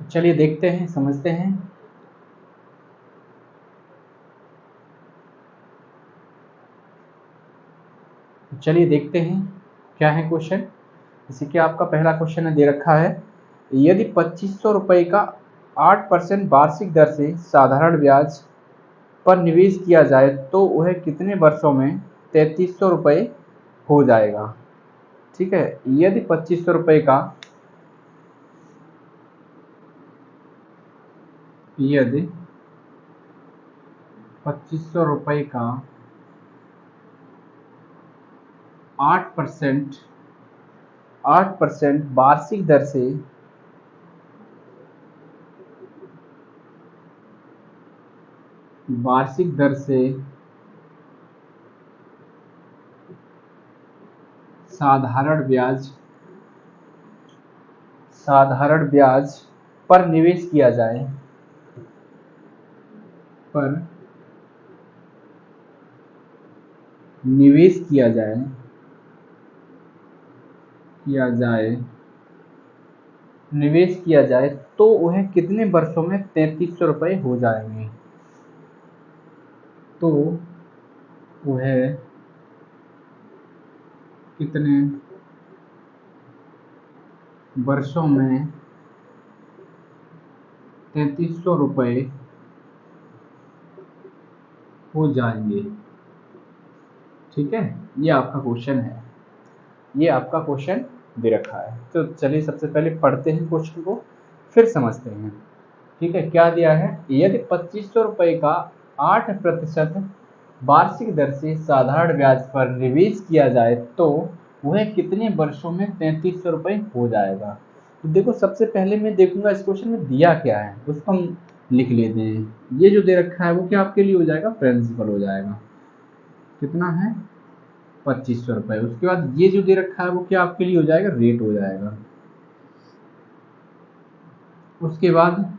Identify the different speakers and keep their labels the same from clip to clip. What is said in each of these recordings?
Speaker 1: चलिए देखते हैं, समझते हैं। चलिए देखते हैं क्या है क्वेश्चन। जैसे कि आपका पहला क्वेश्चन दे रखा है, यदि 2500 रुपये का 8% वार्षिक दर से साधारण ब्याज पर निवेश किया जाए तो वह कितने वर्षों में 3300 रुपये हो जाएगा। ठीक है, यदि 2500 रुपये का यदि 2500 रुपये का 8% वार्षिक दर से साधारण ब्याज पर निवेश किया जाए तो वह कितने वर्षों में 3300 रुपये हो जाएंगे। तो वह कितने वर्षों में 3300 रुपये हो जाएंगे। ठीक है, ये आपका क्वेश्चन है, ये आपका क्वेश्चन दे रखा है। तो चलिए सबसे पहले पढ़ते हैं क्वेश्चन को, फिर समझते हैं। ठीक है, क्या दिया है, यदि 2500 रुपये का 8% वार्षिक दर से साधारण ब्याज पर निवेश किया जाए तो वह कितने वर्षों में 3300 रुपये हो जाएगा। तो देखो, सबसे पहले मैं देखूंगा इस क्वेश्चन में दिया क्या है, उसको हम लिख लेते हैं। ये जो दे रखा है वो क्या आपके लिए हो जाएगा, प्रिंसिपल हो जाएगा। कितना है, 2500 रुपये। उसके बाद ये जो दे रखा है वो क्या आपके लिए हो जाएगा, रेट हो जाएगा। उसके बाद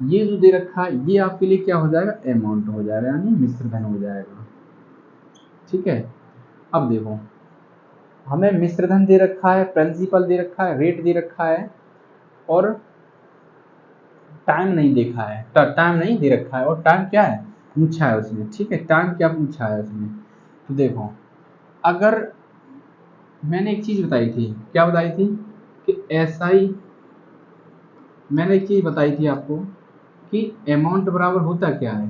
Speaker 1: ये जो दे रखा है ये आपके लिए क्या हो जाएगा, अमाउंट हो जाएगा, यानी मिश्र धन हो जाएगा। ठीक है, अब देखो, हमें मिश्र धन दे रखा है, प्रिंसिपल दे रखा है, रेट दे रखा है, और टाइम नहीं देखा है, टाइम नहीं दे रखा है, और टाइम क्या है, पूछा है उसने। ठीक है, टाइम क्या पूछा है उसने। तो देखो, अगर मैंने एक चीज बताई थी, क्या बताई थी, कि एसआई, मैंने एक चीज बताई थी आपको कि अमाउंट बराबर होता क्या है,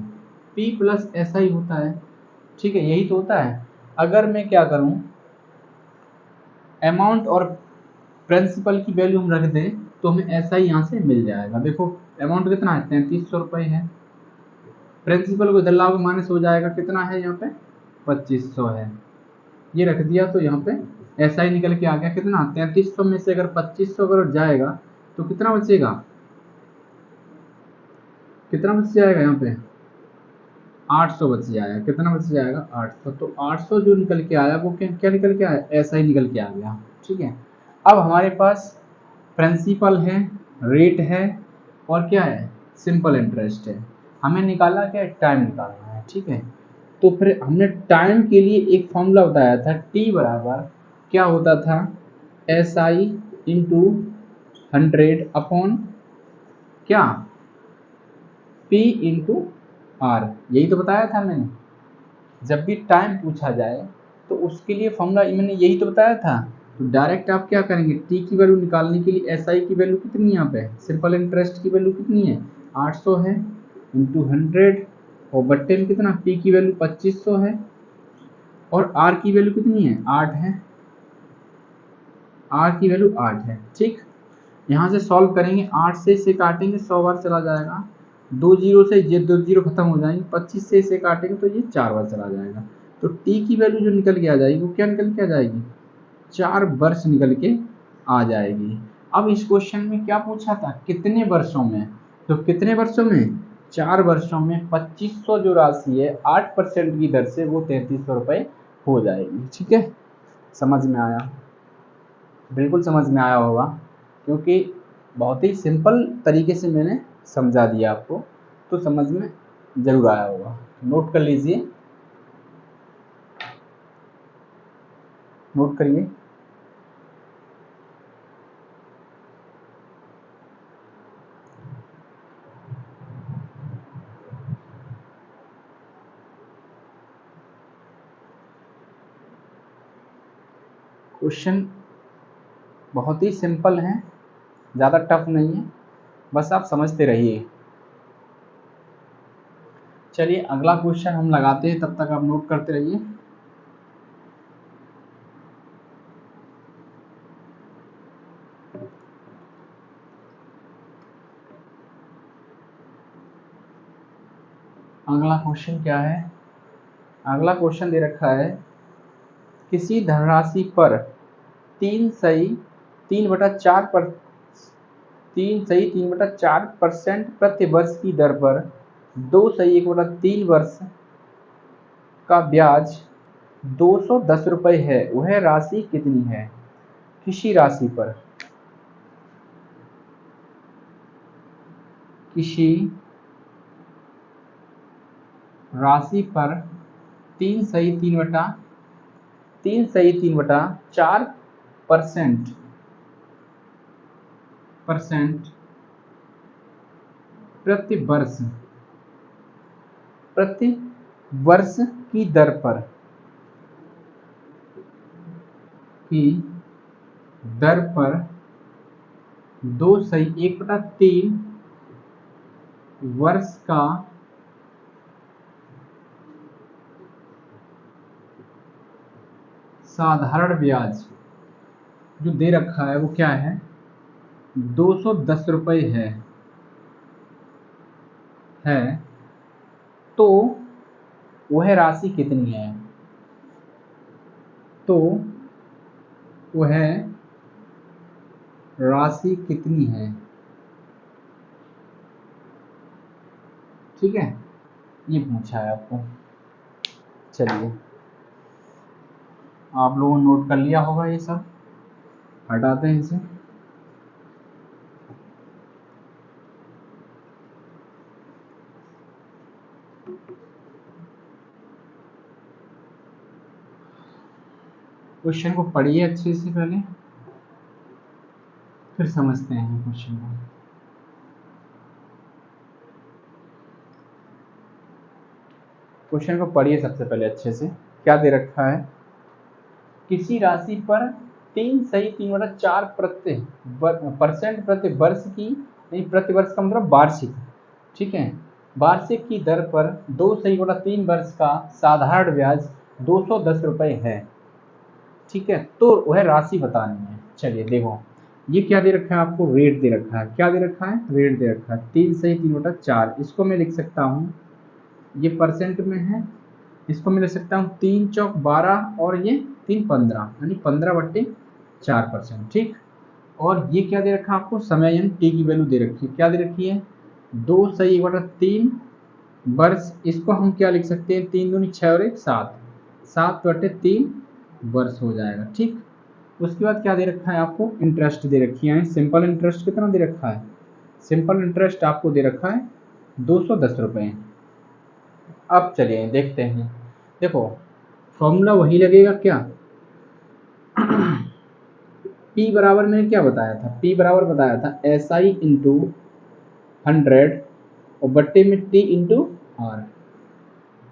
Speaker 1: P प्लस SI होता है। ठीक है, यही तो होता है। अगर मैं क्या करूं, अमाउंट और प्रिंसिपल की वैल्यू हम रख दें तो हमें SI यहाँ से मिल जाएगा। देखो, अमाउंट कितना है, 3300 रुपये है। प्रिंसिपल को इधर लाओ, माइनस हो जाएगा, कितना है यहाँ पे, 2500 है। ये रख दिया तो यहाँ पे SI निकल के आ गया, कितना, 3300 में से अगर 2500 अगर जाएगा तो कितना बचेगा, कितना बच जाएगा यहाँ पे, 800 बच जाएगा। कितना बच जाएगा, 800। तो 800 जो निकल के आया वो क्या क्या निकल के आया, ऐसा ही निकल के आ गया। ठीक है, अब हमारे पास प्रिंसिपल है, रेट है, और क्या है, सिंपल इंटरेस्ट है। हमें निकालना क्या है, टाइम निकालना है। ठीक है, तो फिर हमने टाइम के लिए एक फॉर्मूला बताया था, टी बराबर क्या होता था, एस आई इंटू 100 अपॉन क्या, पी इंटू आर। यही तो बताया था मैंने। जब भी टाइम पूछा जाए तो उसके लिए फॉर्मूला मैंने यही तो बताया था। तो डायरेक्ट आप क्या करेंगे, टी की वैल्यू निकालने के लिए एस आई की वैल्यू कितनी है, यहाँ पे सिंपल इंटरेस्ट की वैल्यू कितनी है, 800 है, इंटू 100, और बट्टे में कितना, पी की वैल्यू 2500 है, और आर की वैल्यू कितनी है, 8 है, आर की वैल्यू 8 है। ठीक, यहाँ से सॉल्व करेंगे, 8 से इसे काटेंगे 100 बार चला जाएगा, 2 जीरो से ये 2 जीरो खत्म हो जाएंगे, 25 से इसे काटेंगे तो ये 4 बार चला जाएगा। तो टी की वैल्यू जो निकल के आ जाएगी वो क्या निकल के आ जाएगी, 4 वर्ष निकल के आ जाएगी। अब इस क्वेश्चन में क्या पूछा था, कितने वर्षों में, तो कितने वर्षों में, 4 वर्षों में 2500 जो राशि है 8% की दर से वो 3300 रुपये हो जाएगी। ठीक है, समझ में आया, बिल्कुल समझ में आया होगा, क्योंकि बहुत ही सिंपल तरीके से मैंने समझा दिया आपको, तो समझ में ज़रूर आया होगा। नोट कर लीजिए, नोट करिए। क्वेश्चन बहुत ही सिंपल है, ज़्यादा टफ नहीं है, बस आप समझते रहिए। चलिए अगला क्वेश्चन हम लगाते हैं, तब तक आप नोट करते रहिए। अगला क्वेश्चन क्या है? अगला क्वेश्चन दे रखा है, किसी धनराशि पर 3/4% प्रति वर्ष की दर पर 2/1/3 वर्ष का ब्याज 210 रुपये है, वह राशि कितनी है? किसी राशि पर तीन सही तीन बटा 4% प्रति वर्ष की दर पर 2/1/3 वर्ष का साधारण ब्याज जो दे रखा है वो क्या है? 210 रुपये है तो वह राशि कितनी है? तो वह राशि कितनी है? ठीक है, ये पूछा है आपको। चलिए आप लोगों ने नोट कर लिया होगा, ये सब हटाते हैं इसे। क्वेश्चन को पढ़िए अच्छे से पहले, फिर समझते हैं क्वेश्चन को। क्वेश्चन को पढ़िए सबसे पहले अच्छे से। क्या दे रखा है? किसी राशि पर 3/4% प्रति वर्ष की, नहीं प्रति वर्ष का मतलब वार्षिक, ठीक है, वार्षिक की दर पर 2/3 वर्ष का साधारण ब्याज 210 रुपये है। ठीक है, तो वह राशि बतानी है। चलिए देखो, ये क्या दे रखा है आपको? रेट दे रखा है। क्या दे रखा है? रेट दे रखा है 3/3/4। इसको मैं लिख सकता हूँ, ये परसेंट में है, इसको मैं लिख सकता हूँ 3 चौक 12 और ये 3 15, यानी 15/4%। ठीक, और ये क्या दे रखा है आपको? समय यानी टी की वैल्यू दे रखी है। क्या दे रखी है? 2/3 वर्ष। इसको हम क्या लिख सकते हैं? 3 दूनी 6 और 1 7, 7/3 वर्ष हो जाएगा। ठीक, उसके बाद क्या दे रखा है आपको? इंटरेस्ट दे रखी है। सिंपल इंटरेस्ट कितना दे रखा है? सिंपल इंटरेस्ट आपको दे रखा है 210 रुपये। अब चलिए देखते हैं। देखो फॉर्मूला वही लगेगा क्या? P बराबर मैंने क्या बताया था? P बराबर बताया था SI इंटू 100 और बट्टे में T इंटू R,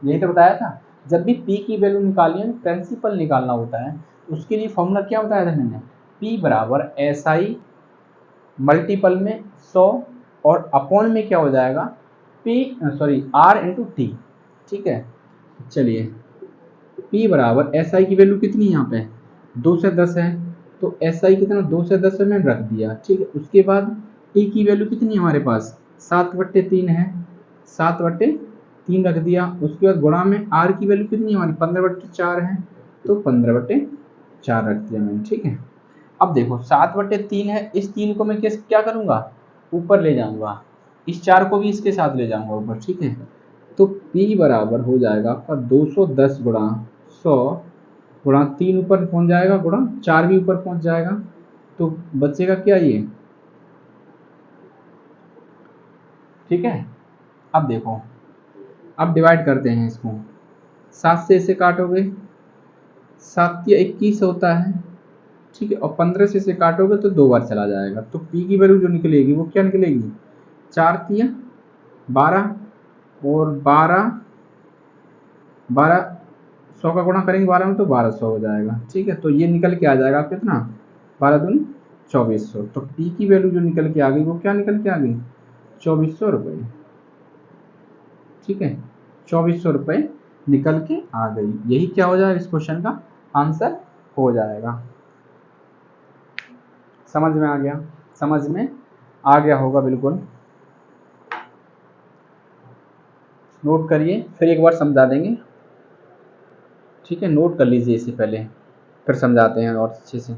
Speaker 1: यही तो बताया था। जब भी P की वैल्यू निकालिए, प्रिंसिपल निकालना होता है, उसके लिए फॉर्मूला क्या बताया था मैंने? P बराबर SI मल्टीपल में 100 और अपॉन में क्या हो जाएगा? R into T। ठीक है, चलिए P बराबर SI की वैल्यू कितनी है यहाँ पे? 2 से 10 है, तो SI कितना? 2 से 10 में रख दिया। ठीक है, उसके बाद T की वैल्यू कितनी है हमारे पास? 7/3 है, 7/3 रख दिया। उसके बाद गुणा में R की वैल्यू कितनी है हमारी? 15/4 है, तो 15/4 रख दिया मैंने। ठीक है, अब देखो 7/3 है, इस 3 को मैं क्या करूँगा? ऊपर ले जाऊँगा, इस 4 को भी इसके साथ ले जाऊँगा ऊपर। ठीक है, तो P बराबर हो जाएगा आपका 210 गुणा 100 गुणा 3 ऊपर पहुंच जाएगा, गुणा 4 भी ऊपर पहुंच जाएगा, तो बचेगा क्या? ये। ठीक है, अब देखो, अब डिवाइड करते हैं इसको। 7 से इसे काटोगे, 7 या 21 होता है। ठीक है, और 15 से इसे काटोगे तो 2 बार चला जाएगा, तो P की वैल्यू जो निकलेगी वो क्या निकलेगी? 4 या 12 और 12 100 का गुणा करेंगे 12 में तो 1200 हो जाएगा। ठीक है, तो ये निकल के आ जाएगा कितना, 12 दूनी 2400। तो टी की वैल्यू जो निकल के आ गई वो क्या निकल के आ गई, 2400 रुपये। ठीक है, 2400 रुपये निकल के आ गई। यही क्या हो जाएगा, इस क्वेश्चन का आंसर हो जाएगा। समझ में आ गया, समझ में आ गया होगा बिल्कुल। नोट करिए, फिर एक बार समझा देंगे। ठीक है, नोट कर लीजिए इसे पहले, फिर समझाते हैं और अच्छे से।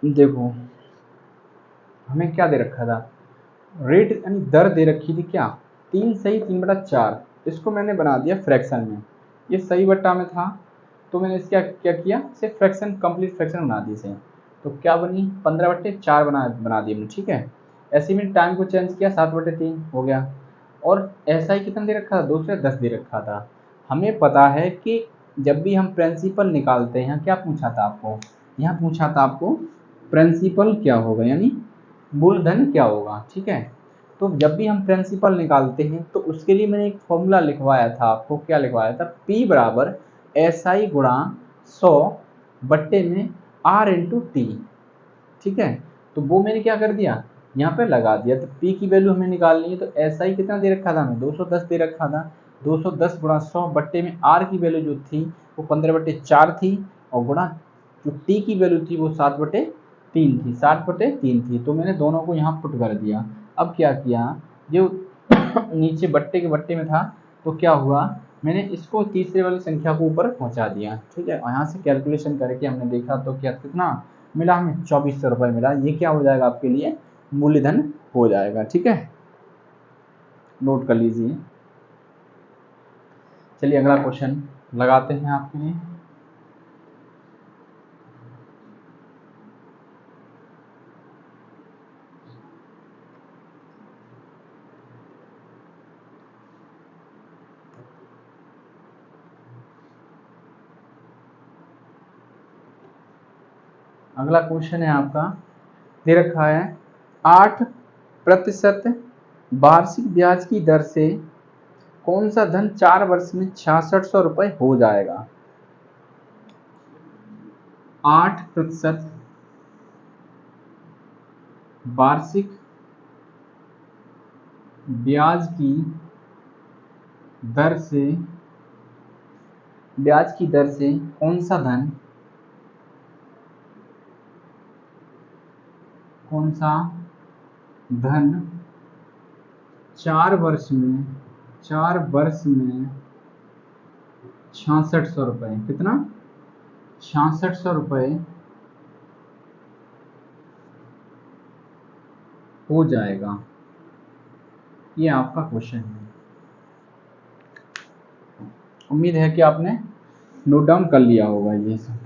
Speaker 1: देखो हमें क्या दे रखा था, रेट यानी दर दे रखी थी क्या, 3 सही 3/4। इसको मैंने बना दिया फ्रैक्शन में, ये सही बट्टा में था तो मैंने इसका क्या किया, इसे फ्रैक्शन कंप्लीट फ्रैक्शन बना दी इसे। तो क्या बनी, 15/4 बना दी मैंने। ठीक है, ऐसे ही मैंने टाइम को चेंज किया, 7/3 हो गया। और ऐसा ही कितना दे रखा था, 2 से 10 दे रखा था। हमें पता है कि जब भी हम प्रिंसिपल निकालते हैं, क्या पूछा था आपको, यहाँ पूछा था आपको प्रिंसिपल क्या होगा, यानी मूलधन क्या होगा। ठीक है, तो जब भी हम प्रिंसिपल निकालते हैं तो उसके लिए मैंने एक फॉर्मूला लिखवाया था आपको, क्या लिखवाया था, P बराबर SI गुणा 100 बट्टे में R इंटू टी। ठीक है, तो वो मैंने क्या कर दिया, यहाँ पे लगा दिया। तो P की वैल्यू हमें निकालनी है, तो SI कितना दे रखा था हमें, 210 दे रखा था। 210 गुणा 100 बट्टे में R की वैल्यू जो थी वो 15/4 थी, और गुणा जो T की वैल्यू थी वो 7/3 थी, 7/3 थी। तो मैंने दोनों को यहाँ पुट कर दिया। अब क्या किया, जो नीचे बट्टे के बट्टे में था, तो क्या हुआ, मैंने इसको तीसरे वाली संख्या को ऊपर पहुंचा दिया। ठीक है, यहाँ से कैलकुलेशन करके हमने देखा तो क्या कितना मिला, हमें 2400 रुपये मिला। ये क्या हो जाएगा आपके लिए, मूलधन हो जाएगा। ठीक है, नोट कर लीजिए। चलिए अगला क्वेश्चन लगाते हैं आपके लिए। अगला क्वेश्चन है आपका, दे रखा है 8% वार्षिक ब्याज की दर से कौन सा धन 4 वर्ष में 6600 रुपये हो जाएगा। 8% वार्षिक ब्याज की दर से, ब्याज की दर से कौन सा धन 4 वर्ष में 6600 रुपये, कितना, 6600 रुपये हो जाएगा। ये आपका क्वेश्चन है। उम्मीद है कि आपने नोट डाउन कर लिया होगा ये सब।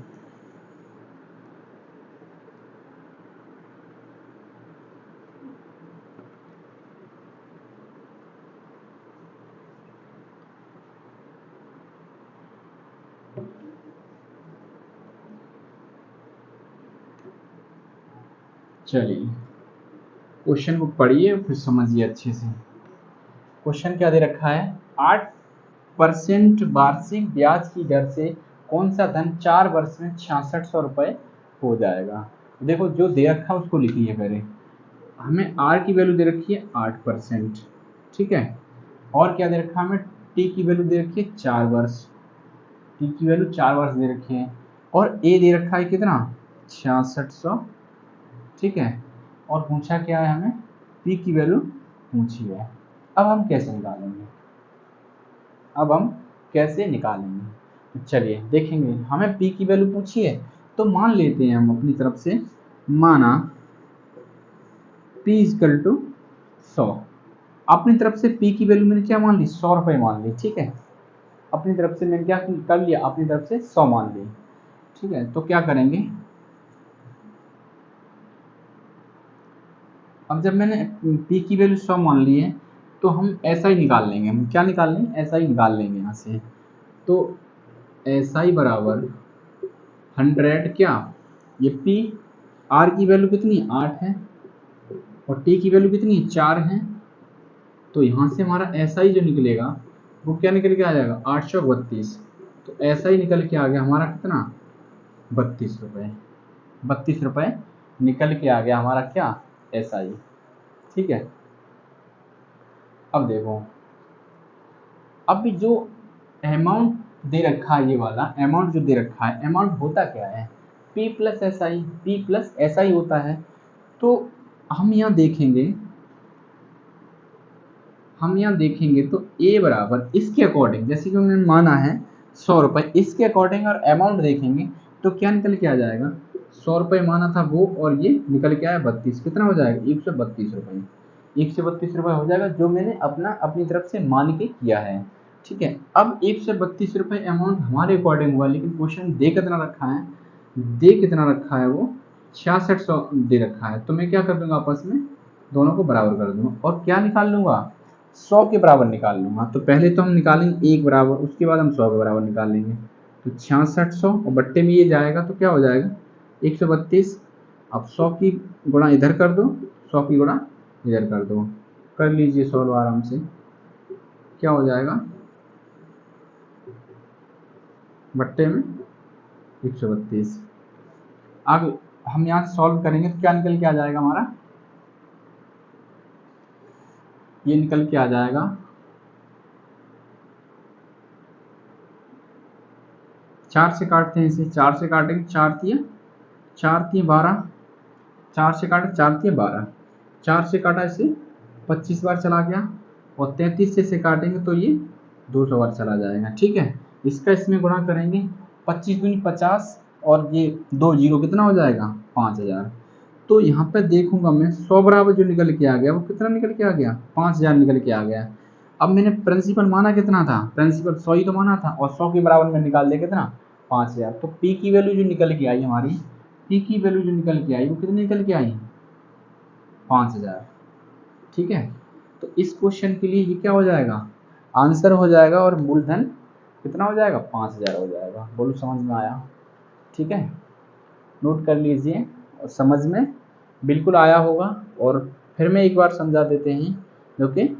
Speaker 1: चलिए क्वेश्चन को पढ़िए फिर समझिए अच्छे से। क्वेश्चन क्या दे रखा है, 8% वार्षिक ब्याज की दर से कौन सा धन 4 वर्ष में 6600 रुपये हो जाएगा। देखो जो दे रखा है उसको लिखिए पहले। हमें R की वैल्यू दे रखी है 8%। ठीक है, और क्या दे रखा है हमें, T की वैल्यू दे रखी है 4 वर्ष, T की वैल्यू 4 वर्ष दे रखी है, और A दे रखा है कितना, 6600। ठीक है, और पूछा क्या है हमें, P की वैल्यू पूछी है। अब हम कैसे निकालेंगे, तो चलिए देखेंगे। हमें P की वैल्यू पूछी है तो मान लेते हैं हम अपनी तरफ से, माना P इक्वल टू 100। अपनी तरफ से P की वैल्यू मैंने क्या मान ली, 100 रुपये मान ली। ठीक है, अपनी तरफ से मैंने क्या कर लिया, अपनी तरफ से 100 मान ली। ठीक है, तो क्या करेंगे, अब जब मैंने पी की वैल्यू 100 मान ली है तो हम ऐसा ही निकाल लेंगे, हम क्या निकाल लेंगे, ऐसा ही निकाल लेंगे यहाँ से। तो ऐसा ही बराबर 100 क्या, ये पी, आर की वैल्यू कितनी 8 है और टी की वैल्यू कितनी 4 है। तो यहाँ से हमारा ऐसा ही जो निकलेगा वो क्या निकल के आ जाएगा 832। तो ऐसा ही निकल के आ गया हमारा कितना 32 रुपये, 32 रुपये निकल के आ गया हमारा क्या ऐसा ही। ठीक है, अब देखो, अब जो अमाउंट दे रखा है, ये वाला अमाउंट जो दे रखा है, अमाउंट होता क्या है, P plus S I, P plus S I होता है। तो हम यहाँ देखेंगे, तो A बराबर इसके अकॉर्डिंग, जैसे कि उन्होंने माना है 100 रुपये, इसके अकॉर्डिंग और अमाउंट देखेंगे तो क्या निकल के आ जाएगा, 100 रुपये माना था वो और ये निकल के आया 32, कितना हो जाएगा 132 रुपये, 132 रुपये हो जाएगा जो मैंने अपनी तरफ से मान के किया है। ठीक है, अब 132 रुपये अमाउंट हमारे अकॉर्डिंग हुआ, लेकिन क्वेश्चन दे कितना रखा है, वो 6600 दे रखा है। तो मैं क्या कर दूंगा, आपस में दोनों को बराबर कर दूंगा और क्या निकाल लूंगा, 100 के बराबर निकाल लूंगा। तो पहले तो हम निकालेंगे 1 बराबर, उसके बाद हम 100 के बराबर निकाल लेंगे। तो 6600 और बट्टे में ये जाएगा तो क्या हो जाएगा 132। अब 100 की गुणा इधर कर दो, 100 की गुणा इधर कर दो, कर लीजिए सॉल्व आराम से। क्या हो जाएगा, बट्टे में 132। अब हम यहाँ सॉल्व करेंगे तो क्या निकल के आ जाएगा हमारा, ये निकल के आ जाएगा 4 से काटते हैं इसे, 4 से काटेंगे, 4 तिया 12, 4 से काटे 4 तिया 12, 4 से काटा इसे 25 बार चला गया और 33 से इसे काटेंगे तो ये 200 बार चला जाएगा। ठीक है, इसका इसमें गुणा करेंगे, 25 दूनी 50 और ये 2 जीरो कितना हो जाएगा 5000। तो यहाँ पे देखूंगा मैं 100 बराबर जो निकल के आ गया वो कितना निकल के आ गया 5000 निकल के आ गया। अब मैंने प्रिंसिपल माना कितना था, प्रिंसिपल 100 ही तो माना था और 100 के बराबर में निकाल दिया कितना 5000। तो पी की वैल्यू जो निकल के आई हमारी, पी की वैल्यू जो निकल के आई वो कितनी निकल के आई 5000। ठीक है, तो इस क्वेश्चन के लिए ये क्या हो जाएगा, आंसर हो जाएगा और मूलधन कितना हो जाएगा 5000 हो जाएगा। बोलो समझ में आया। ठीक है, नोट कर लीजिए और समझ में बिल्कुल आया होगा। और फिर मैं एक बार समझा देते हैं जो कि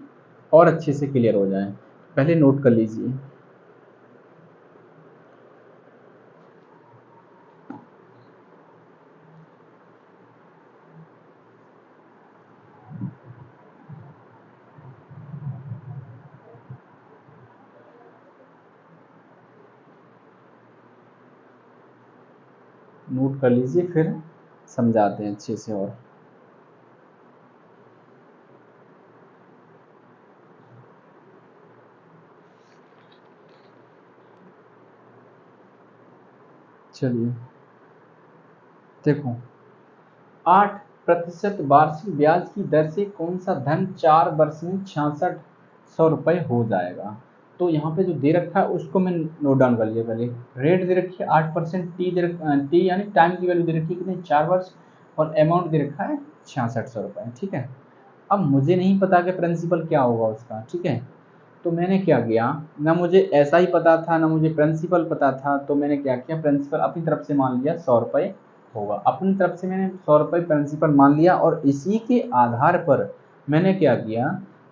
Speaker 1: और अच्छे से क्लियर हो जाए, पहले नोट कर लीजिए। नोट कर लीजिए फिर समझाते हैं अच्छे से। और चलिए देखो, 8% वार्षिक ब्याज की दर से कौन सा धन 4 वर्ष में 6600 रुपये हो जाएगा। तो यहाँ पे जो दे रखा है उसको मैं नोट डाउन कर लिया। पहले रेट दे रखी है 8%, टी यानी टाइम की वैल्यू दे रखी है कितनी 4 वर्ष और अमाउंट दे रखा है 6600 रुपये। ठीक है, अब मुझे नहीं पता कि प्रिंसिपल क्या होगा उसका। ठीक है, तो मैंने क्या किया, ना मुझे ऐसा ही पता था ना मुझे प्रिंसिपल पता था। तो मैंने क्या किया, प्रिंसिपल अपनी तरफ से मान लिया 100 रुपये होगा, अपनी तरफ से मैंने 100 रुपये प्रिंसिपल मान लिया और इसी के आधार पर मैंने क्या किया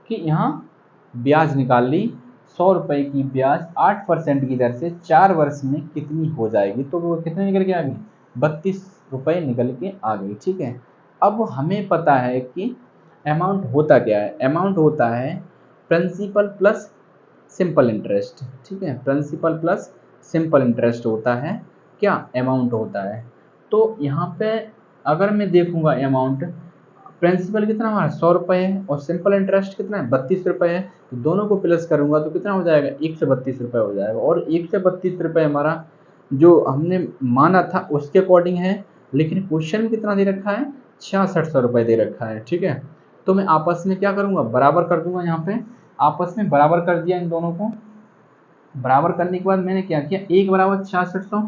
Speaker 1: कि यहाँ ब्याज निकाल ली। 100 रुपये की ब्याज 8% की दर से 4 वर्ष में कितनी हो जाएगी, तो वो कितने निकल के आ गई 32 रुपये निकल के आ गई। ठीक है, अब हमें पता है कि अमाउंट होता क्या है, अमाउंट होता है प्रिंसिपल प्लस सिंपल इंटरेस्ट। ठीक है, प्रिंसिपल प्लस सिंपल इंटरेस्ट होता है क्या अमाउंट होता है। तो यहाँ पे अगर मैं देखूंगा अमाउंट, प्रिंसिपल कितना हमारा 100 रुपये है और सिंपल इंटरेस्ट कितना है 32 रुपये है, तो दोनों को प्लस करूंगा तो कितना हो जाएगा 132 रुपये हो जाएगा। और 132 रुपये हमारा जो हमने माना था उसके अकॉर्डिंग है, लेकिन क्वेश्चन में कितना दे रखा है 6600 रुपये दे रखा है। ठीक है, तो मैं आपस में क्या करूंगा बराबर कर दूंगा, यहाँ पे आपस में बराबर कर दिया इन दोनों को। बराबर करने के बाद मैंने क्या किया, 1 बराबर 6600,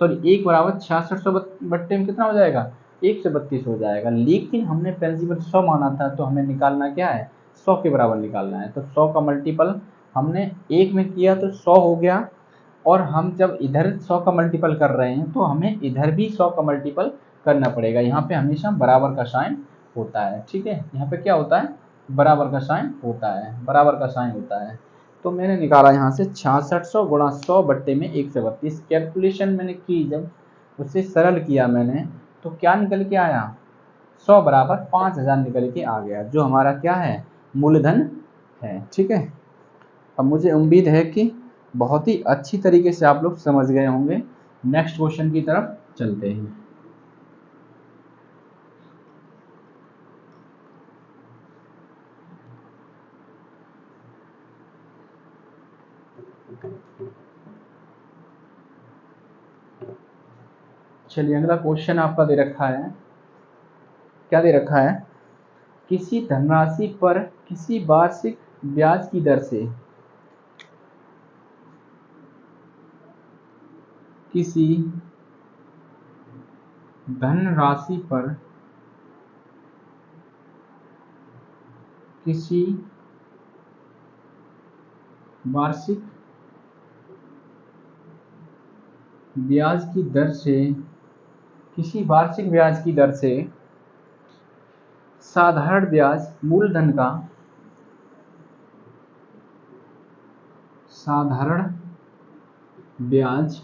Speaker 1: सॉरी 1 बराबर 6600 बट्टे में कितना हो जाएगा 132 हो जाएगा, लेकिन हमने प्रिंसिपल 100 माना था, तो हमें निकालना क्या है, 100 के बराबर निकालना है। तो 100 का मल्टीपल हमने 1 में किया तो 100 हो गया, और हम जब इधर 100 का मल्टीपल कर रहे हैं तो हमें इधर भी 100 का मल्टीपल करना पड़ेगा। यहाँ पे हमेशा बराबर का साइन होता है, ठीक है, यहाँ पे क्या होता है, बराबर का साइन होता है, बराबर का साइन होता है। तो मैंने निकाला यहाँ से 6600 गुणा 100 बट्टे में 132। कैलकुलेशन मैंने की, जब उसे सरल किया मैंने, तो क्या निकल के आया, 100 बराबर 5000 निकल के आ गया, जो हमारा क्या है, मूलधन है। ठीक है, अब मुझे उम्मीद है कि बहुत ही अच्छी तरीके से आप लोग समझ गए होंगे। नेक्स्ट क्वेश्चन की तरफ चलते हैं। चलिए, अगला क्वेश्चन आपका दे रखा है, क्या दे रखा है, किसी धनराशि पर किसी वार्षिक ब्याज की दर से किसी धनराशि पर किसी वार्षिक ब्याज की दर से, किसी वार्षिक ब्याज की दर से साधारण ब्याज मूलधन का, साधारण ब्याज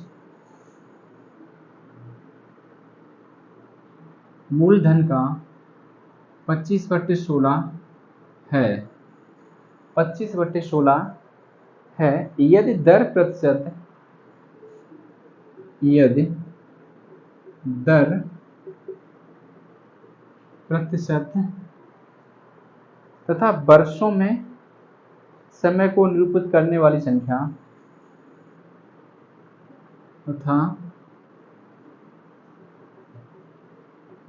Speaker 1: मूलधन का 25/16 है, 25/16 है, यदि दर प्रतिशत, यदि दर प्रतिशत तथा वर्षों में समय को निरूपित करने वाली संख्या तथा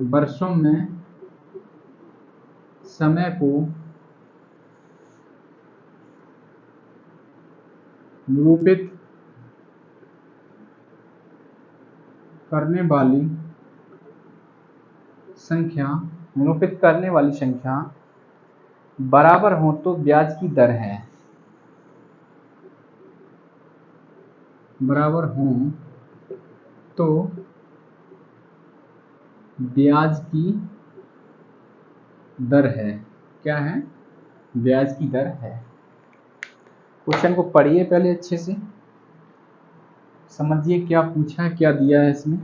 Speaker 1: वर्षों में समय को निरूपित करने वाली संख्या, निरूपित करने वाली संख्या बराबर हो तो ब्याज की दर है, बराबर हो तो ब्याज की दर है, क्या है, ब्याज की दर है। क्वेश्चन को पढ़िए पहले अच्छे से, समझिए क्या पूछा है, क्या दिया है इसमें।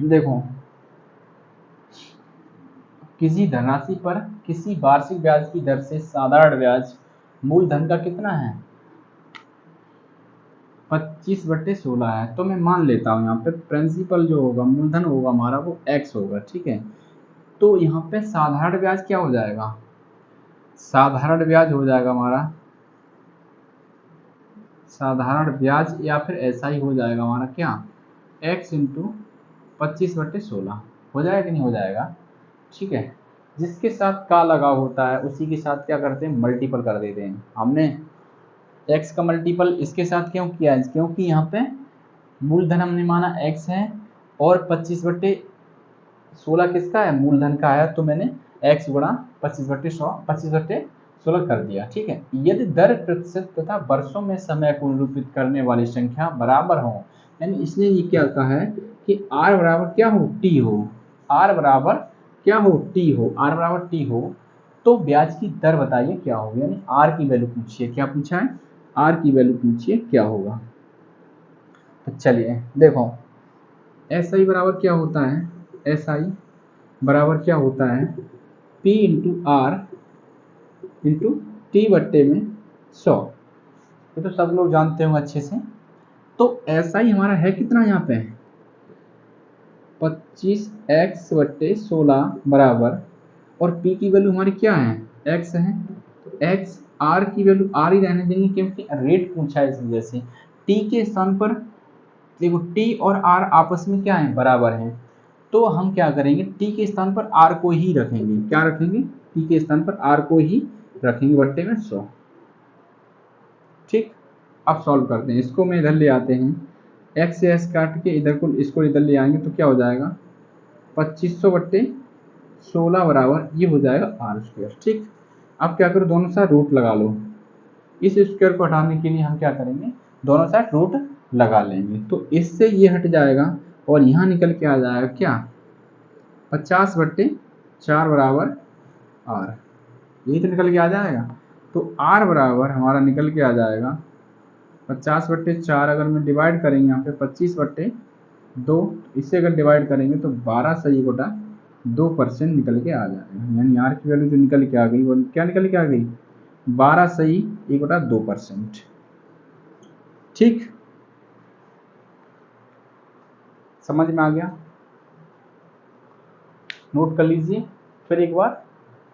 Speaker 1: देखो, किसी धनराशि पर किसी वार्षिक ब्याज की दर से साधारण ब्याज मूलधन का कितना है, 25/16 है। तो मैं मान लेता हूँ यहाँ पे प्रिंसिपल जो होगा, मूलधन होगा हमारा, वो x होगा, ठीक है। तो यहाँ पे साधारण ब्याज क्या हो जाएगा, साधारण ब्याज हो जाएगा हमारा, साधारण ब्याज या फिर ऐसा ही हो जाएगा हमारा, क्या, x इंटू 25/16 हो जाएगा कि नहीं हो जाएगा, ठीक है। जिसके साथ का लगाव होता है उसी के साथ क्या करते हैं, मल्टीपल कर देते हैं। हमने x का मल्टीपल इसके साथ क्यों किया है, क्योंकि यहाँ पे मूलधन हमने माना x है और 25/16 किसका है, मूलधन का है, तो मैंने x गुणा 25/16 कर दिया, ठीक है। यदि दर प्रतिशत तथा वर्षों में समय को निरूपित करने वाली संख्या बराबर हो, यानी इसने ये क्या कहा है कि r बराबर क्या हो, t हो, r बराबर क्या हो, t हो, r बराबर t हो, तो ब्याज की दर बताइए क्या होगी, यानी r की वैल्यू पूछिए, क्या पूछा है, r की वैल्यू पूछिए क्या होगा। तो चलिए देखो, SI बराबर क्या होता है, SI बराबर क्या होता है, P into R into T बट्टे में 100, ये तो सब लोग जानते होंगे अच्छे से। तो SI हमारा है कितना यहाँ पे, 25x/16 बराबर, और P की वैल्यू हमारी क्या है, x है, x, R की वैल्यू R ही रहने देंगे क्योंकि रेट पूछा है इस वजह से। T के स्थान पर देखो, T और R आपस में क्या है, बराबर है, तो हम क्या करेंगे, टी के स्थान पर आर को ही रखेंगे। क्या रखेंगे, टी के स्थान पर आर को ही रखेंगे बट्टे में 100। ठीक, अब सॉल्व करते हैं इसको। मैं इधर ले आते हैं, एक्स से एस काट के इधर को, इसको इधर ले आएंगे तो क्या हो जाएगा, 2500 बट्टे 16 बराबर ये हो जाएगा आर स्क्वायर। ठीक, अब क्या करो, दोनों साइड रूट लगा लो। इस स्क्वायर को हटाने के लिए हम क्या करेंगे, दोनों साइड रूट लगा लेंगे, तो इससे ये हट जाएगा और यहाँ निकल के आ जाएगा क्या, 50 बट्टे 4 बराबर आर, यही तो निकल के आ जाएगा। तो आर बराबर हमारा निकल के आ जाएगा 50 बट्टे 4, अगर मैं डिवाइड करेंगे यहाँ पे 25 बट्टे 2, इससे अगर डिवाइड करेंगे तो 12 सही गोटा 2% निकल के आ जाएगा। यानी आर की वैल्यू जो निकल के आ गई वो क्या निकल के आ गई, 12 सही 1/2%। ठीक, समझ में आ गया, नोट कर लीजिए, फिर एक बार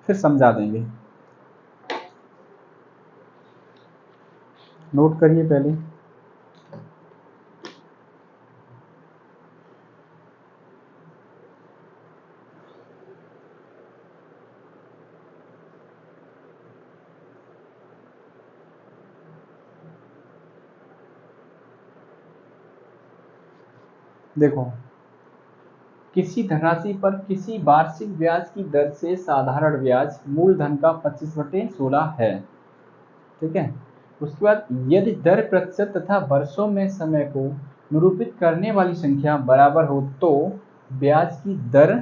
Speaker 1: फिर समझा देंगे। नोट करिए पहले। देखो, किसी धनराशि पर किसी वार्षिक ब्याज की दर से साधारण ब्याज मूलधन का 25/16 है। ठीक है, उसके बाद यदि दर प्रतिशत तथा वर्षों में समय को निरूपित करने वाली संख्या बराबर हो तो ब्याज की दर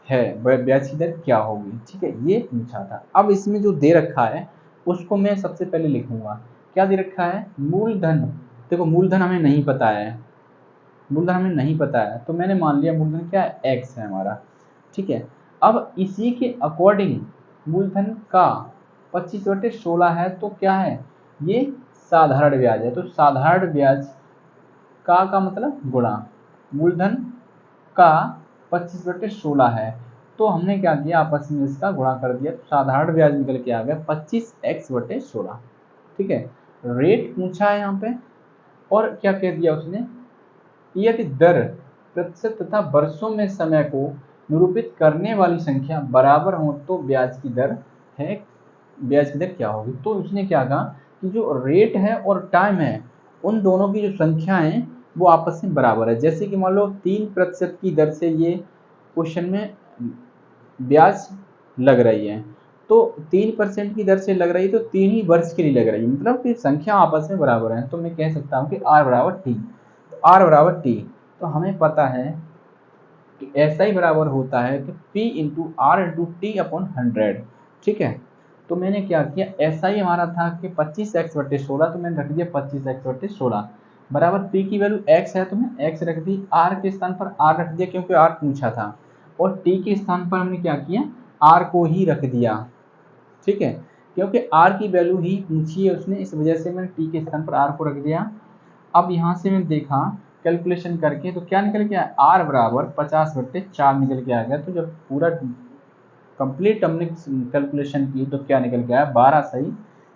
Speaker 1: है, ब्याज की दर क्या होगी। ठीक है, ये पूछा था। अब इसमें जो दे रखा है उसको मैं सबसे पहले लिखूंगा। क्या दे रखा है, मूलधन। देखो मूलधन हमें नहीं पता है, मूलधन हमें नहीं पता है, तो मैंने मान लिया मूलधन क्या है, एक्स है हमारा। ठीक है, अब इसी के अकॉर्डिंग मूलधन का 25/16 है, तो क्या है, ये साधारण ब्याज है। तो साधारण ब्याज का मतलब गुणा मूलधन का 25/16 है, तो हमने क्या किया, आपस में इसका गुणा कर दिया, तो साधारण ब्याज निकल के आ गया 25x/16। ठीक है, रेट पूछा है यहाँ पे, और क्या कह दिया उसने, यदि दर प्रतिशत तथा वर्षों में समय को निरूपित करने वाली संख्या बराबर हो तो ब्याज की दर है, ब्याज की दर क्या होगी। तो उसने क्या कहा कि जो रेट है और टाइम है उन दोनों की जो संख्या है वो आपस में बराबर है। जैसे कि मान लो 3% की दर से ये क्वेश्चन में ब्याज लग रही है, तो 3% की दर से लग रही है, तो 3 ही वर्ष के लिए लग रही है, मतलब कि संख्या आपस में बराबर है। तो मैं कह सकता हूँ कि R बराबर टी, आर बराबर टी। तो हमें पता है कि ऐसा ही बराबर होता है कि P into R into T upon 100। ठीक है, तो मैंने क्या किया, ऐसा ही हमारा था कि 25x/16, तो मैंने रख दिया 25x/16 बराबर P की वैल्यू x है, तो मैं x रख दी, r के स्थान पर r रख दिया क्योंकि r पूछा था, और t के स्थान पर हमने क्या किया, r को ही रख दिया। ठीक है, क्योंकि r की वैल्यू ही पूछी है उसने, इस वजह से मैंने t के स्थान पर r को रख दिया। अब यहाँ से मैंने देखा कैलकुलेशन करके, तो क्या निकल के आया, आर बराबर 50/4 निकल के आ गया। तो जब पूरा कंप्लीट हमने कैलकुलेशन की तो क्या निकल के आया, 12 सही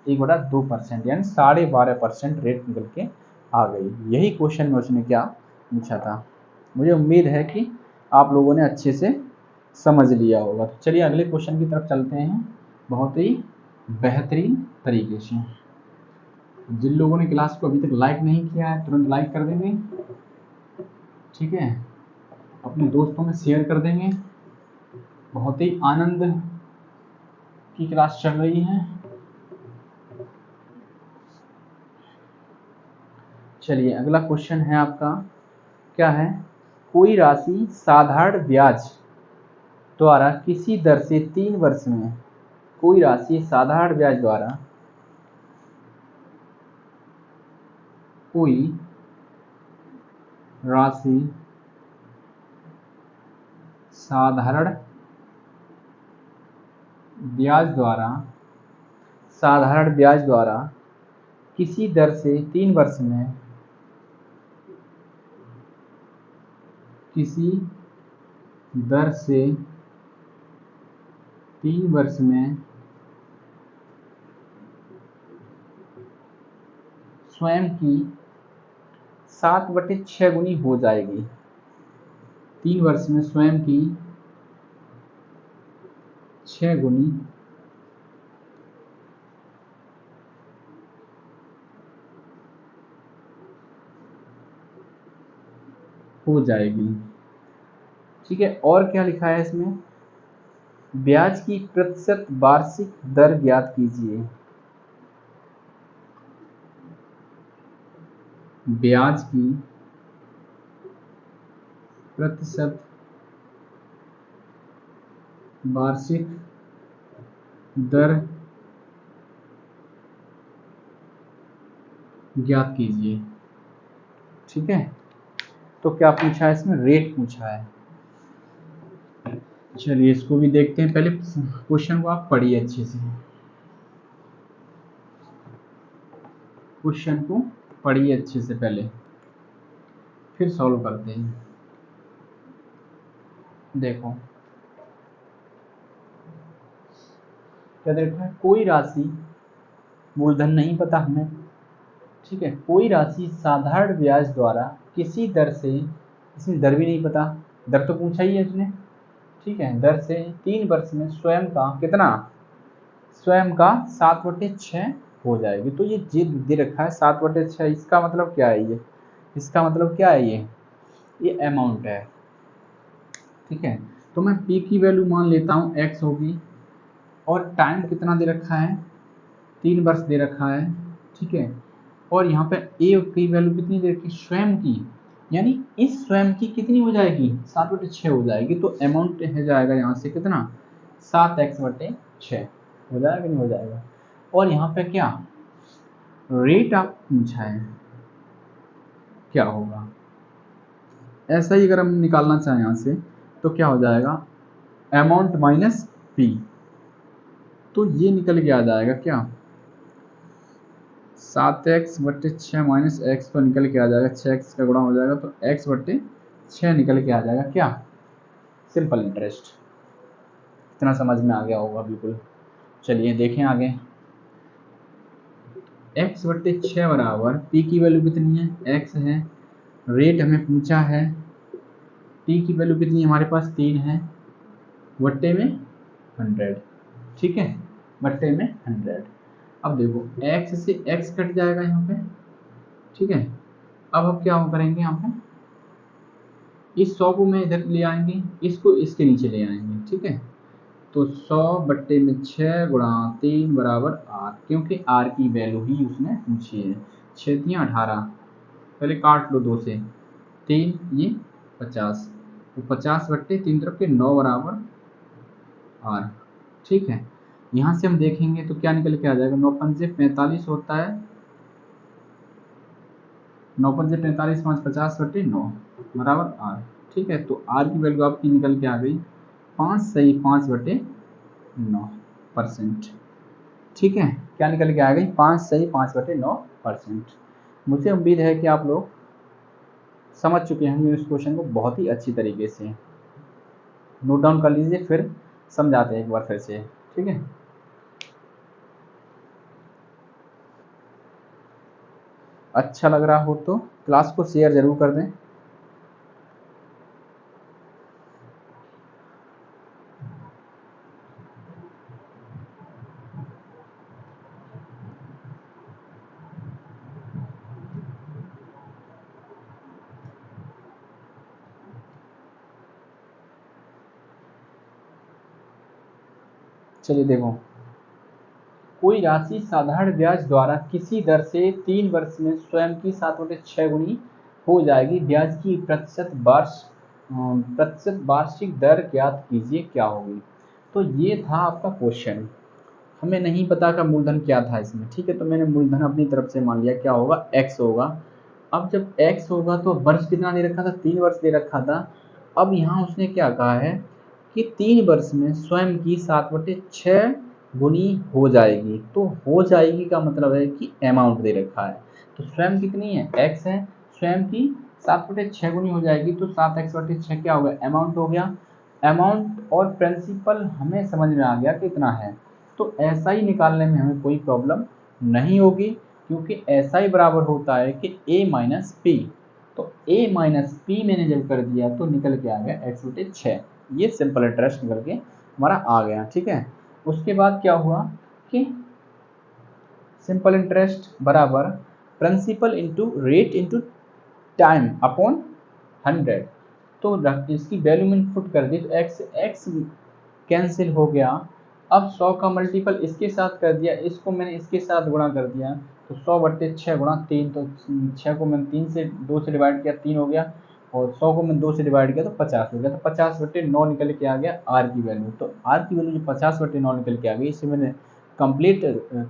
Speaker 1: 1/2%, यानी 12.5% रेट निकल के आ गई। यही क्वेश्चन में उसने क्या पूछा था। मुझे उम्मीद है कि आप लोगों ने अच्छे से समझ लिया होगा। तो चलिए अगले क्वेश्चन की तरफ चलते हैं, बहुत ही बेहतरीन तरीके से। जिन लोगों ने क्लास को अभी तक लाइक नहीं किया है तुरंत लाइक कर देंगे। ठीक है, अपने दोस्तों में शेयर कर देंगे। बहुत ही आनंद की क्लास चल रही है। चलिए अगला क्वेश्चन है आपका, क्या है, कोई राशि साधारण ब्याज द्वारा किसी दर से 3 वर्ष में, कोई राशि साधारण ब्याज द्वारा कोई राशि साधारण ब्याज द्वारा, साधारण ब्याज द्वारा किसी दर से 3 वर्ष में, किसी दर से 3 वर्ष में स्वयं की 7/6 गुनी हो जाएगी। 3 वर्ष में स्वयं की 6 गुनी हो जाएगी। ठीक है, और क्या लिखा है इसमें, ब्याज की प्रतिशत वार्षिक दर ज्ञात कीजिए। ब्याज की प्रतिशत वार्षिक दर ज्ञात कीजिए। ठीक है, तो क्या पूछा है इसमें, रेट पूछा है। चलिए इसको भी देखते हैं, पहले क्वेश्चन को आप पढ़िए अच्छे से, क्वेश्चन को पढ़िए अच्छे से पहले, फिर सॉल्व करते हैं। देखो क्या देखा है, कोई राशि, मूलधन नहीं पता हमें, ठीक है, कोई राशि साधारण ब्याज द्वारा किसी दर से, इसमें दर भी नहीं पता, दर तो पूछा ही है इसने, ठीक है, दर से 3 वर्ष में स्वयं का कितना, स्वयं का 7/6 हो जाएगी। तो ये दे रखा है 7/6, इसका मतलब क्या है, ये इसका मतलब क्या है, ये अमाउंट है। ठीक है, तो मैं P की वैल्यू मान लेता हूँ x होगी, और टाइम कितना दे रखा है, 3 वर्ष दे रखा है। ठीक है, और यहाँ पे A की वैल्यू कितनी दे रखी, स्वयं की, यानी इस स्वयं की कितनी हो जाएगी, 7/6 हो जाएगी। तो अमाउंट हो जाएगा यहाँ से कितना, 7x/6 हो जाएगा, नहीं हो जाएगा। और यहाँ पे क्या रेट आप पूछा है, क्या होगा, ऐसा ही अगर हम निकालना चाहें यहाँ से तो क्या हो जाएगा, अमाउंट माइनस P, तो ये निकल के आ जाएगा क्या, 7x/6 माइनस x, तो निकल के आ जाएगा 6x का गुणा हो जाएगा, तो x/6 निकल के आ जाएगा क्या, सिंपल इंटरेस्ट। इतना समझ में आ गया होगा बिल्कुल। चलिए देखें आगे, x/6 बराबर P की वैल्यू कितनी है, x है, रेट हमें पूछा है, T की वैल्यू कितनी है हमारे पास 3 है, बट्टे में 100, ठीक है, बट्टे में 100। अब देखो x से x कट जाएगा यहाँ पे, ठीक है। अब हम क्या करेंगे, यहाँ पे इस 100 को मैं इधर ले आएंगे, इसको इसके नीचे ले आएंगे, ठीक है। तो 100/6 गुणा 3 बराबर r, क्योंकि r की वैल्यू ही उसने पूछी है। 6 × 18, पहले काट लो 2 से, 3 ये 50, तो 50/3 तरफ के 9 बराबर r, ठीक है। यहाँ से हम देखेंगे तो क्या निकल के आ जाएगा, 9 × 5 = 45 होता है, 9 × 5 = 45, 5 50/9 बराबर r, ठीक है। तो r की वैल्यू आपकी निकल के आ गई 5 सही 5/9%, ठीक है। क्या निकल के आ गई, 5 सही 5/9%। मुझे उम्मीद है कि आप लोग समझ चुके होंगे इस क्वेश्चन को बहुत ही अच्छी तरीके से। नोट डाउन कर लीजिए, फिर समझाते हैं एक बार फिर से, ठीक है। अच्छा लग रहा हो तो क्लास को शेयर जरूर कर दें। चलिए देखो, कोई राशि साधारण ब्याज द्वारा किसी दर से 3 वर्ष में स्वयं की 7/6 गुनी हो जाएगी, ब्याज की प्रतिशत वार्षिक दर ज्ञात कीजिए, क्या होगी। तो ये था आपका क्वेश्चन, हमें नहीं पता का मूलधन क्या था इसमें, ठीक है। तो मैंने मूलधन अपनी तरफ से मान लिया, क्या होगा, x होगा। अब जब x होगा तो वर्ष कितना दे रखा था, 3 वर्ष दे रखा था। अब यहाँ उसने क्या कहा है कि 3 वर्ष में स्वयं की 7/6 गुनी हो जाएगी। तो हो जाएगी का मतलब है कि अमाउंट दे रखा है, तो स्वयं कितनी है, x है, स्वयं की 7/6 गुनी हो जाएगी, तो 7x/6 क्या हो गया, अमाउंट हो गया। अमाउंट और प्रिंसिपल हमें समझ में आ गया कितना है, तो ऐसा ही निकालने में हमें कोई प्रॉब्लम नहीं होगी, क्योंकि ऐसा ही बराबर होता है कि a - p। तो a माइनस पी मैंने जब कर दिया तो निकल के आ गया x/6। ये सिंपल इंटरेस्ट निकल के हमारा आ गया, ठीक है। उसके बाद क्या हुआ कि सिंपल इंटरेस्ट बराबर principal into rate into time upon 100। तो इसकी वैल्यू मैंने पुट कर दी तो x कैंसिल हो गया। अब 100 का मल्टीपल इसके साथ कर दिया, इसको मैंने इसके साथ गुणा कर दिया तो 100/6 गुणा 3, तो 6 को मैंने 2 से डिवाइड किया 3 हो गया, और 100 को मैंने 2 से डिवाइड किया तो 50 हो गया। तो 50/9 निकल के आ गया आर की वैल्यू। तो आर की वैल्यू जो 50/9 निकल के आ गई, इसे मैंने कंप्लीट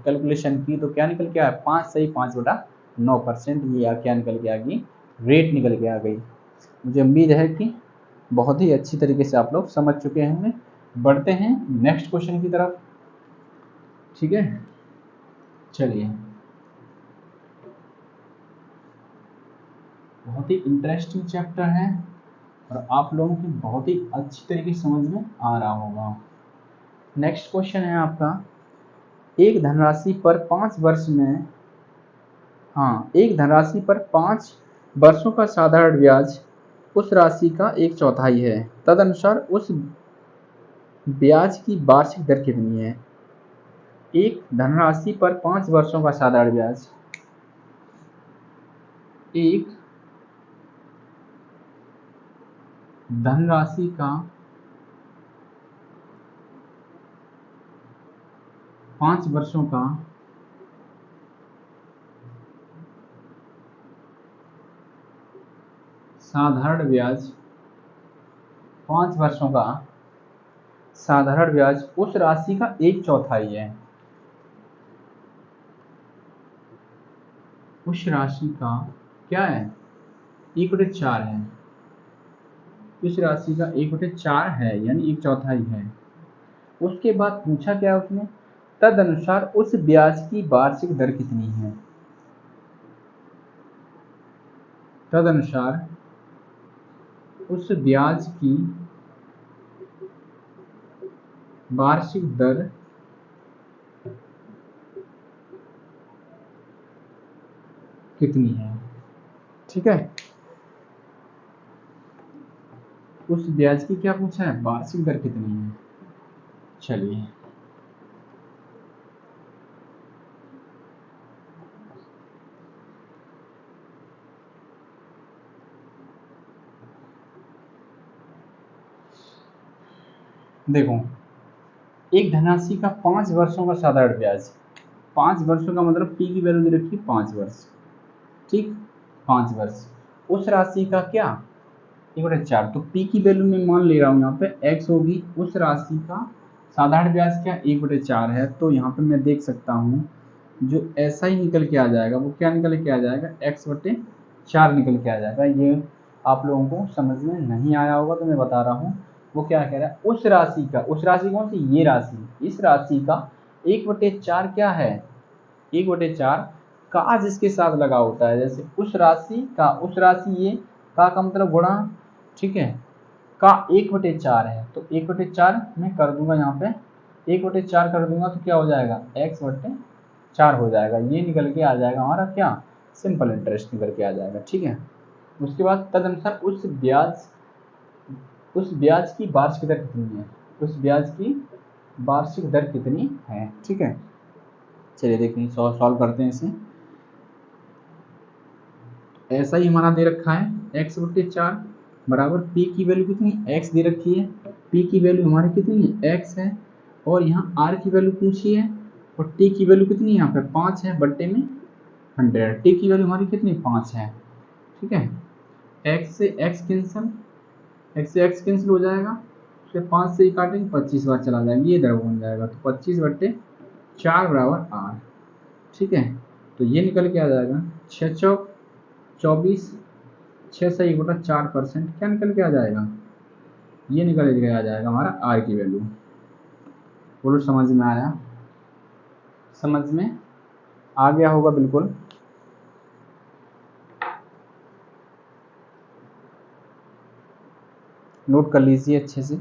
Speaker 1: कैलकुलेशन की तो क्या निकल के आया 5 सही 5/9%। ये क्या निकल के आ गई, रेट निकल के आ गई। मुझे उम्मीद है कि बहुत ही अच्छी तरीके से आप लोग समझ चुके होंगे। बढ़ते हैं नेक्स्ट क्वेश्चन की तरफ, ठीक है। चलिए, बहुत ही इंटरेस्टिंग चैप्टर है और आप लोगों की बहुत ही अच्छी तरीके से समझ में आ रहा होगा। नेक्स्ट क्वेश्चन है आपका, एक धनराशि पर 5 वर्ष में, एक धनराशि पर 5 वर्षों का साधारण ब्याज उस राशि का 1/4 है। तदनुसार उस ब्याज की वार्षिक दर कितनी है। एक धनराशि पर 5 वर्षों का साधारण ब्याज, एक धनराशि का 5 वर्षों का साधारण ब्याज, 5 वर्षों का साधारण ब्याज उस राशि का 1/4 है। उस राशि का क्या है, 1/4 है। इस राशि का 1/4 है, यानी 1/4 है। उसके बाद पूछा क्या उसने, तदनुसार उस ब्याज की वार्षिक दर कितनी है। तदनुसार उस ब्याज की वार्षिक दर कितनी है, ठीक है। उस ब्याज की क्या पूछा है, वार्षिक दर कितनी है। चलिए, देखो, एक धनराशि का 5 वर्षों का साधारण ब्याज, 5 वर्षों का मतलब पी की वैल्यू दे रखी 5 वर्ष, ठीक, 5 वर्ष। उस राशि का क्या, 1/4। तो पी की वैल्यू मैं मान ले रहा हूँ यहाँ पे x होगी। उस राशि का साधारण ब्याज क्या 1/4 है। तो यहाँ पे मैं देख सकता हूँ जो ऐसा ही निकल के आ जाएगा, वो क्या निकल के आ जाएगा, x/4 निकल के आ जाएगा। ये आप लोगों को समझ में नहीं आया होगा तो मैं बता रहा हूँ। वो क्या कह रहा है, उस राशि का, उस राशि कौन सी, ये राशि, इस राशि का 1/4 क्या है, 1/4 का जिसके साथ लगा होता है, जैसे उस राशि का, उस राशि ये का मतलब गुणा, ठीक है, का 1/4 है। तो 1/4 मैं कर दूंगा यहाँ पे, 1/4 कर दूंगा तो क्या हो जाएगा, x/4 हो जाएगा। ये निकल के आ जाएगा हमारा क्या, सिंपल इंटरेस्ट निकल के आ जाएगा, ठीक है। उसके बाद तदनुसार उस ब्याज की वार्षिक दर कितनी है, उस ब्याज की वार्षिक दर कितनी है, ठीक है। चलिए देखते हैं, सॉल्व करते हैं इसे। ऐसा ही हमारा दे रखा है x/4 बराबर पी की वैल्यू कितनी, x दे रखी है, पी की वैल्यू हमारी कितनी है, x है, और यहाँ r की वैल्यू पूछी है, और t की वैल्यू कितनी है, यहाँ पे 5 है, बट्टे में 100। t की वैल्यू हमारी कितनी, 5 है, ठीक है। x से x कैंसिल हो जाएगा, फिर 5 से ही काटेंगे 25 बार चला जाएगा, ये इधर बन जाएगा। तो 25/4 बराबर r, ठीक है। तो ये निकल के आ जाएगा 6 चौक 24, 6 से 1/4% क्या निकल के आ जाएगा, ये निकल के आ जाएगा हमारा आर की वैल्यू। बोलो समझ में आया, समझ में आ गया होगा बिल्कुल। नोट कर लीजिए अच्छे से।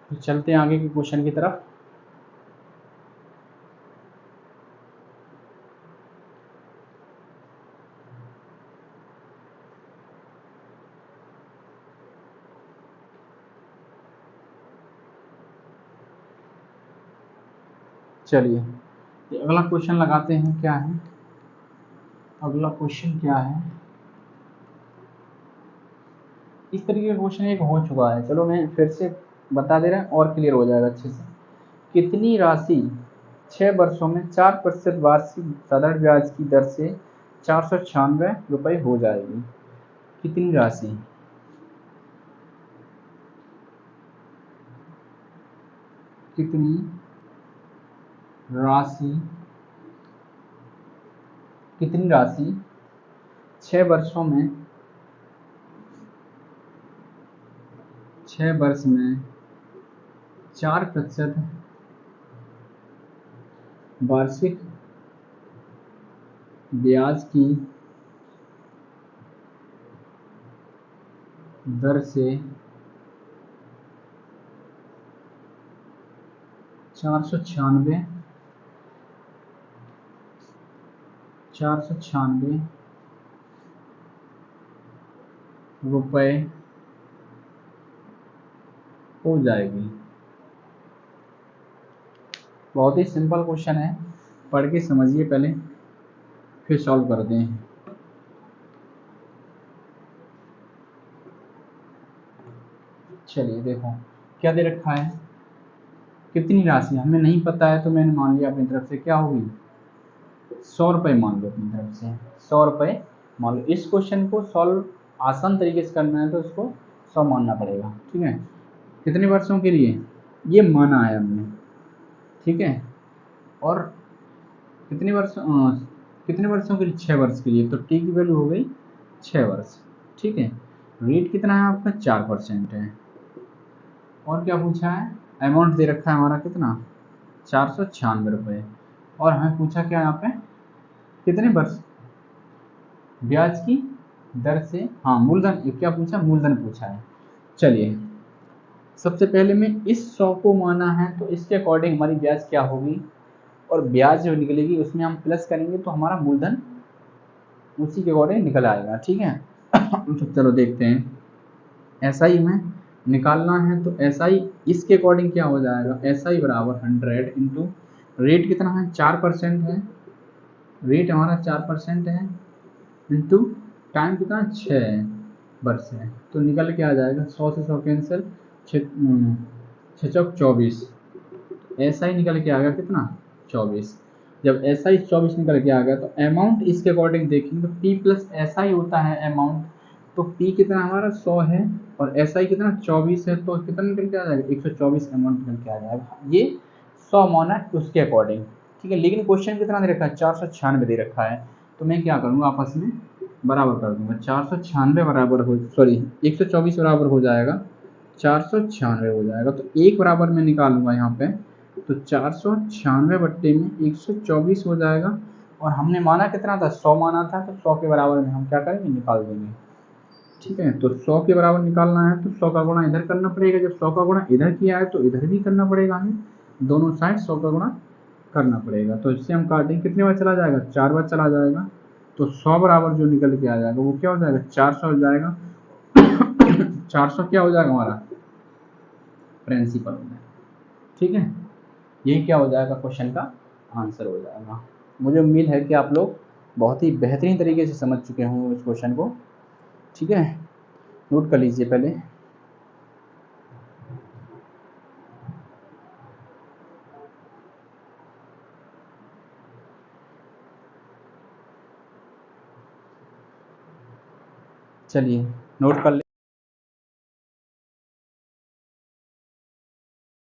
Speaker 1: तो चलते हैं आगे के क्वेश्चन की तरफ। चलिए अगला क्वेश्चन लगाते हैं, क्या है अगला क्वेश्चन क्या है। इस तरीके का क्वेश्चन एक हो चुका है, चलो मैं फिर से बता दे रहा हूँ और क्लियर हो जाएगा अच्छे से। कितनी राशि 6 वर्षों में 4% वार्षिक साधारण ब्याज की दर से 496 रुपये हो जाएगी। कितनी राशि, कितनी राशि, कितनी राशि 6 वर्षों में 6 वर्ष में 4% वार्षिक ब्याज की दर से 496 रुपये हो जाएगी। बहुत ही सिंपल क्वेश्चन है, पढ़ के समझिए पहले फिर सॉल्व करते हैं। चलिए देखो क्या दे रखा है, कितनी राशि हमें नहीं पता है तो मैंने मान लिया अपनी तरफ से क्या होगी 100 रुपये मान लो अपनी तरफ से 100 रुपये मान लो। इस क्वेश्चन को सॉल्व आसान तरीके से करना है तो उसको 100 मानना पड़ेगा, ठीक है। कितने वर्षों के लिए ये माना है हमने, ठीक है। और कितने वर्षों के लिए 6 वर्ष के लिए, तो टी की वैल्यू हो गई 6 वर्ष, ठीक है। रेट कितना है आपका 4% है। और क्या पूछा है, अमाउंट दे रखा है हमारा कितना 496 रुपये। और हमें पूछा क्या यहाँ पे कितने वर्ष ब्याज की दर से, हाँ मूलधन, क्या पूछा मूलधन पूछा है। चलिए सबसे पहले मैं इस 100 को माना है तो इसके अकॉर्डिंग हमारी ब्याज क्या होगी, और ब्याज जो निकलेगी उसमें हम प्लस करेंगे तो हमारा मूलधन उसी के अकॉर्डिंग निकल आएगा, ठीक है। तो चलो देखते हैं, SI में निकालना है तो SI इसके अकॉर्डिंग क्या हो जाएगा, SI बराबर 100 इंटू रेट कितना है 4% है, रेट हमारा 4% है इंटू टाइम कितना 6 वर्ष है, तो निकल के आ जाएगा 100 से 100 कैंसिल, 6 चौक 24, SI निकल के आ गया कितना 24। जब SI 24 निकल के आ गया तो अमाउंट इसके अकॉर्डिंग देखेंगे तो P प्लस SI होता है अमाउंट, तो P कितना हमारा 100 है और SI कितना 24 है, तो कितना निकल के आ जाएगा 124 अमाउंट निकल के आ जाएगा। ये 100 माना है उसके अकॉर्डिंग, ठीक है। लेकिन क्वेश्चन कितना दे रखा है 496 दे रखा है, तो मैं क्या करूँगा आपस में बराबर कर दूंगा, 496 बराबर हो, सॉरी 124 बराबर हो जाएगा 496 हो जाएगा, तो एक बराबर में निकालूंगा यहाँ पे, तो 496 बट्टे में 124 हो जाएगा। और हमने माना कितना था 100 माना था, तो 100 के बराबर में हम क्या करेंगे निकाल देंगे, ठीक है। तो 100 के बराबर निकालना है तो 100 का गुणा इधर करना पड़ेगा, जब 100 का गुणा इधर किया है तो इधर भी करना पड़ेगा हमें, दोनों साइड 100 का गुणा करना पड़ेगा। तो इससे हम काटेंगे कितने बार चला जाएगा 4 बार चला जाएगा, तो 100 बराबर जो निकल के आ जाएगा वो क्या हो जाएगा 400 हो जाएगा। 400 क्या हो जाएगा हमारा प्रिंसिपल हो जाएगा, ठीक है। यही क्या हो जाएगा क्वेश्चन का आंसर हो जाएगा। मुझे उम्मीद है कि आप लोग बहुत ही बेहतरीन तरीके से समझ चुके होंगे इस क्वेश्चन को, ठीक है। नोट कर लीजिए पहले। चलिए नोट कर